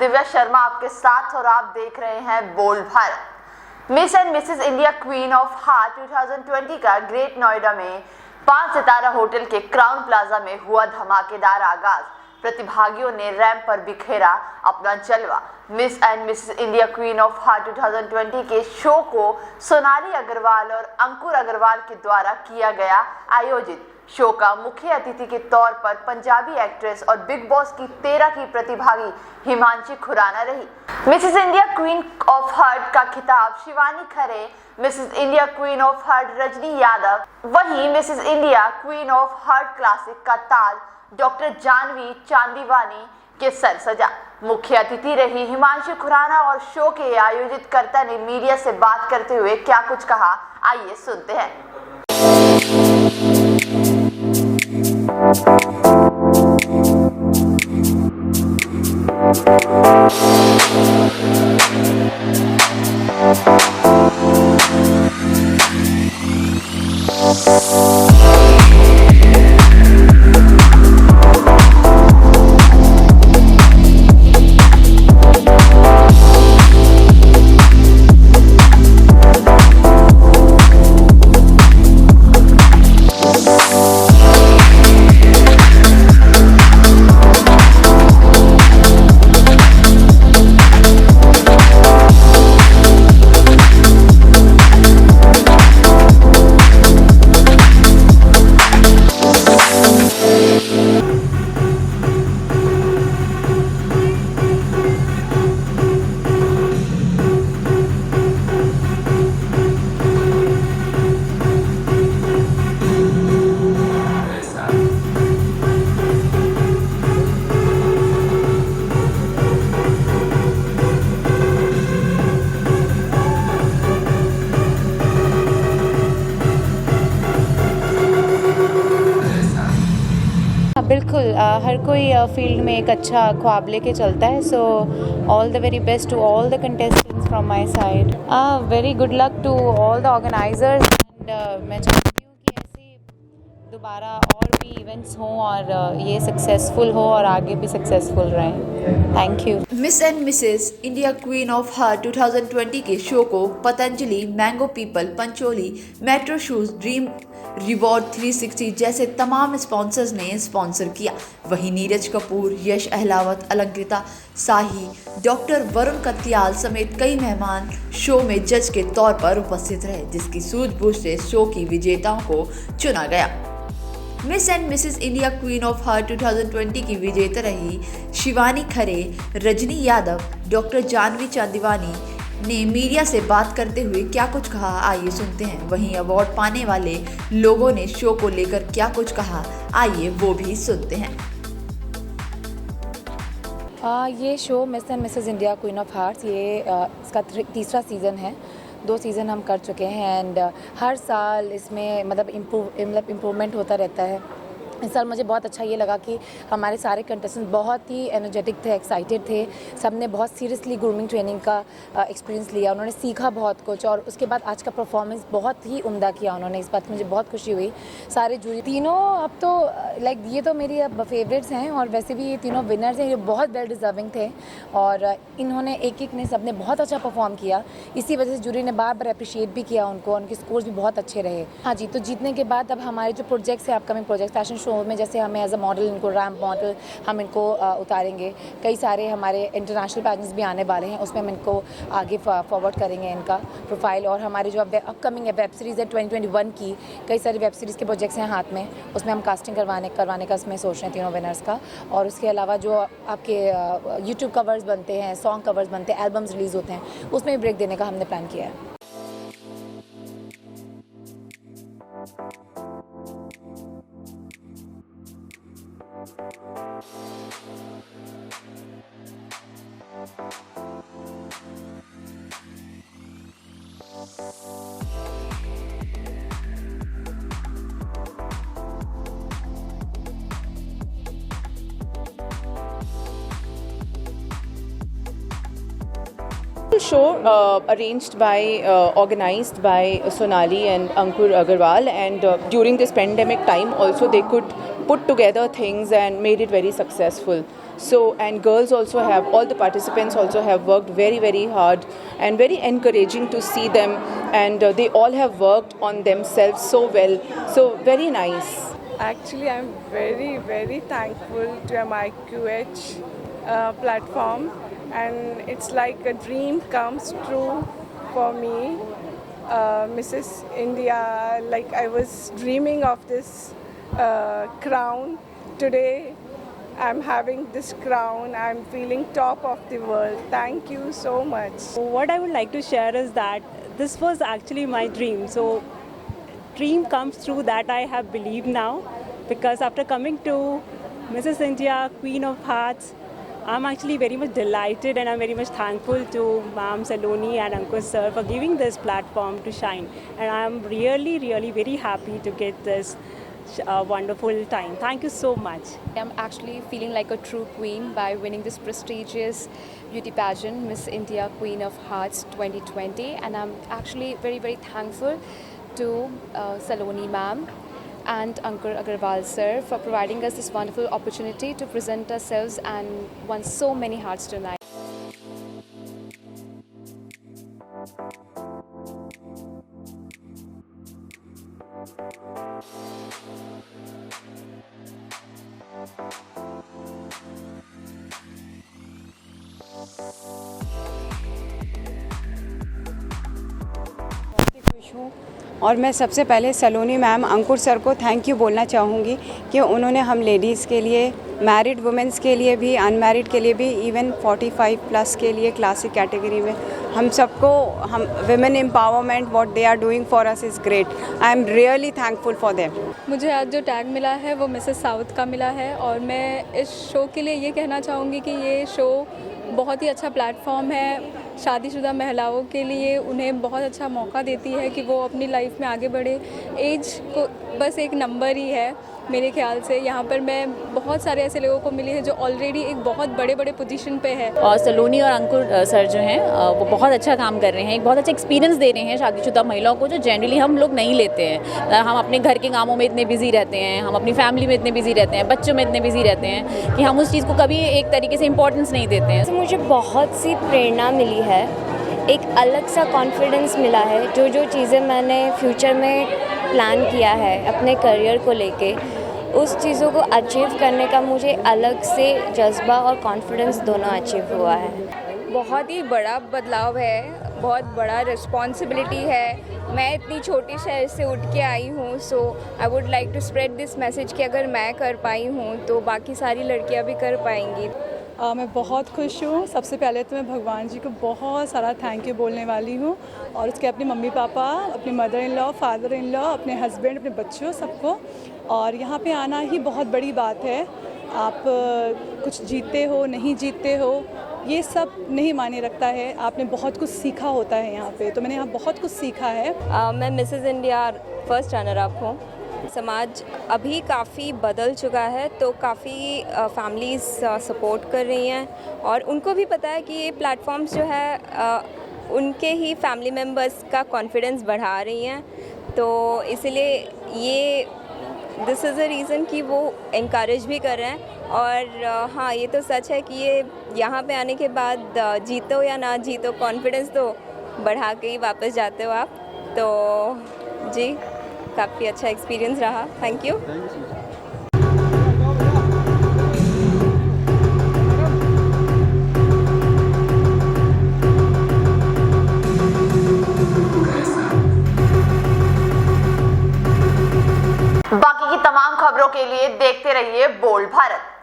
दिव्या शर्मा आपके साथ और आप देख रहे हैं Bold Bharat. Miss and Mrs India queen of Heart 2020 का ग्रेट नोएडा में 5 सितारा होटल के क्राउन प्लाजा में हुआ धमाकेदार आगाज। प्रतिभागियों ने रैंप पर बिखेरा अपना जलवा। Miss and Mrs India queen of Heart 2020 के शो को सोनाली अग्रवाल और अंकुर अग्रवाल के द्वारा किया गया आयोजित। शो का मुख्य अतिथि के तौर पर पंजाबी एक्ट्रेस और बिग बॉस की 13 की प्रतिभागी हिमांशी खुराना रही। Mrs India queen of heart का खिताब Shivani Khare, Mrs India queen of heart Rajni Yadav, वहीं Mrs India queen of heart classic का ताज डॉक्टर जानवी चांदीवानी के सर सजा। मुख्य अतिथि रही हिमांशी खुराना और शो के आयोजित कर्ता ने मीडिया से बात करते हुए क्या कुछ कहा, आइए सुनते हैं। बिल्कुल, हर कोई फील्ड में एक अच्छा ख्वाब लेके चलता है। So all the very best to all the contestants from my side. Very good luck to all the organisers and मैं चाहती हूँ कि ऐसे दोबारा और भी इवेंट्स हों और ये सक्सेसफुल हो और आगे भी सक्सेसफुल रहें। Thank you. Miss and Mrs India queen of Heart 2020 के शो को Patanjali, mango people, Pancholi, metro shoes, dream reward 360 जैसे तमाम स्पॉन्सर्स ने स्पॉन्सर किया। वहीं नीरज कपूर, यश अहलावत, अलंकृता शाही, डॉक्टर वरुण कत्याल समेत कई मेहमान शो में जज के तौर पर उपस्थित रहे, जिसकी सूझबूझ से शो की विजेताओं को चुना गया। Miss and Mrs India queen of Heart 2020 की विजेता रही शिवानी खरे, रजनी यादव, डॉक्टर जानवी चांदीवानी ने मीडिया से बात करते हुए क्या कुछ कहा, आइए सुनते हैं। वहीं अवार्ड पाने वाले लोगों ने शो को लेकर क्या कुछ कहा, आइए वो भी सुनते हैं। ये show miss and Mrs India queen of hearts इसका तीसरा सीज़न है। 2 सीज़न हम कर चुके हैं एंड हर साल इसमें मतलब इम्प्रूवमेंट होता रहता है। इस साल मुझे बहुत अच्छा ये लगा कि हमारे सारे कंटेस्टेंट बहुत ही एनर्जेटिक थे, एक्साइटेड थे। सब ने बहुत सीरियसली ग्रूमिंग ट्रेनिंग का एक्सपीरियंस लिया, उन्होंने सीखा बहुत कुछ और उसके बाद आज का परफॉर्मेंस बहुत ही उम्दा किया उन्होंने। इस बात की मुझे बहुत खुशी हुई। सारे जूरी तीनों अब तो लाइक ये तो मेरी अब फेवरेट्स हैं और वैसे भी ये तीनों विनर्स हैं, ये बहुत वेल डिज़र्विंग थे और इन्होंने एक ने सब ने बहुत अच्छा परफॉर्म किया। इसी वजह से जूरी ने बार बार अप्रिशिएट भी किया उनको, उनके स्कोर्स भी बहुत अच्छे रहे। हाँ जी, तो जीतने के बाद अब हमारे जो प्रोजेक्ट्स हैं, अपकमिंग प्रोजेक्ट फैशन शो में, जैसे हमें एज अ मॉडल इनको रैम्प मॉडल हम इनको उतारेंगे। कई सारे हमारे इंटरनेशनल पैजेंट्स भी आने वाले हैं, उसमें हम इनको आगे फॉरवर्ड करेंगे इनका प्रोफाइल। और हमारी जो अपकमिंग वेब सीरीज़ है 2021 की, कई सारी वेब सीरीज़ के प्रोजेक्ट्स हैं हाथ में, उसमें हम कास्टिंग करवाने का उसमें सोच रहे हैं तीनों विनर्स का। और उसके अलावा जो आपके यूट्यूब कवर्स बनते हैं, सॉन्ग कवर्स बनते हैं, एल्बम्स रिलीज़ होते हैं, उसमें भी ब्रेक देने का हमने प्लान किया है। Show arranged by, organized by Sonali and Ankur Agarwal, and during this pandemic time also they could put together things and made it very successful. So, and girls also have, all the participants also have worked very, very hard and very encouraging to see them, and they all have worked on themselves so well. So, very nice. Actually, I'm very, very thankful to MIQH platform, and it's like a dream comes true for me. Mrs. India, like I was dreaming of this crown. Today I'm having this crown. I'm feeling top of the world. Thank you so much. What I would like to share is that this was actually my dream. So dream comes true that I have believed now, because after coming to Mrs. India, Queen of Hearts, I'm actually very much delighted, and I'm very much thankful to Ma'am Saloni and Ankur sir for giving this platform to shine. And I'm really, really very happy to get this wonderful time. Thank you so much. I'm actually feeling like a true queen by winning this prestigious beauty pageant, Miss India Queen of Hearts 2020. And I'm actually very, very thankful to Saloni ma'am and Ankur Agarwal sir for providing us this wonderful opportunity to present ourselves and won so many hearts tonight. खुश हूँ, और मैं सबसे पहले सलोनी ma'am, अंकुर sir को thank you बोलना चाहूँगी कि उन्होंने हम लेडीज़ के लिए, मैरिड वुमेंस के लिए भी, अनमैरिड के लिए भी, इवन 45 प्लस के लिए क्लासिक कैटेगरी में हम सबको, हम women empowerment what they are doing for us is great. I am really thankful for them. मुझे आज जो टैग मिला है वो मिसेस साउथ का मिला है, और मैं इस शो के लिए ये कहना चाहूँगी कि ये शो बहुत ही अच्छा प्लेटफॉर्म है शादीशुदा महिलाओं के लिए. उन्हें बहुत अच्छा मौका देती है कि वो अपनी लाइफ में आगे बढ़े. एज को बस एक नंबर ही है मेरे ख्याल से. यहाँ पर मैं बहुत सारे ऐसे लोगों को मिली है जो ऑलरेडी एक बहुत बड़े बड़े पोजीशन पे है. और सलोनी और अंकुर सर जो हैं वो बहुत अच्छा काम कर रहे हैं, एक बहुत अच्छा एक्सपीरियंस दे रहे हैं शादीशुदा महिलाओं को, जो जनरली हम लोग नहीं लेते हैं. हम अपने घर के कामों में इतने बिजी रहते हैं, हम अपनी फैमिली में इतने बिजी रहते हैं, बच्चों में इतने बिजी रहते हैं कि हम उस चीज़ को कभी एक तरीके से इम्पोर्टेंस नहीं देते हैं. तो मुझे बहुत सी प्रेरणा मिली है, एक अलग सा कॉन्फिडेंस मिला है. जो चीज़ें मैंने फ्यूचर में प्लान किया है अपने करियर को लेके, उस चीज़ों को अचीव करने का मुझे अलग से जज्बा और कॉन्फिडेंस दोनों अचीव हुआ है. बहुत ही बड़ा बदलाव है, बहुत बड़ा रिस्पॉन्सिबिलिटी है. मैं इतनी छोटी शहर से उठ के आई हूँ, so I would like to spread this message कि अगर मैं कर पाई हूँ तो बाकी सारी लड़कियाँ भी कर पाएंगी. मैं बहुत खुश हूँ. सबसे पहले तो मैं भगवान जी को बहुत सारा थैंक यू बोलने वाली हूँ, और उसके अपने मम्मी पापा, अपने mother in law, father in law, अपने हस्बैंड, अपने बच्चों, सबको. और यहाँ पे आना ही बहुत बड़ी बात है. आप कुछ जीतते हो, नहीं जीतते हो, ये सब नहीं मायने रखता है. आपने बहुत कुछ सीखा होता है यहाँ पे, तो मैंने यहाँ बहुत कुछ सीखा है. मैं Mrs India first runner up हूँ. समाज अभी काफ़ी बदल चुका है, तो काफ़ी फैमिलीज़ सपोर्ट कर रही हैं, और उनको भी पता है कि ये प्लेटफॉर्म्स जो है उनके ही फैमिली मेम्बर्स का कॉन्फिडेंस बढ़ा रही हैं. तो इसलिए ये दिस इज़ अ रीज़न कि वो इनकरेज भी कर रहे हैं. और हाँ, ये तो सच है कि ये यहाँ पे आने के बाद जीतो या ना जीतो, कॉन्फिडेंस तो बढ़ा के ही वापस जाते हो आप. तो जी, काफ़ी अच्छा एक्सपीरियंस रहा. Thank you. बाकी की तमाम खबरों के लिए देखते रहिए बोल्ड भारत.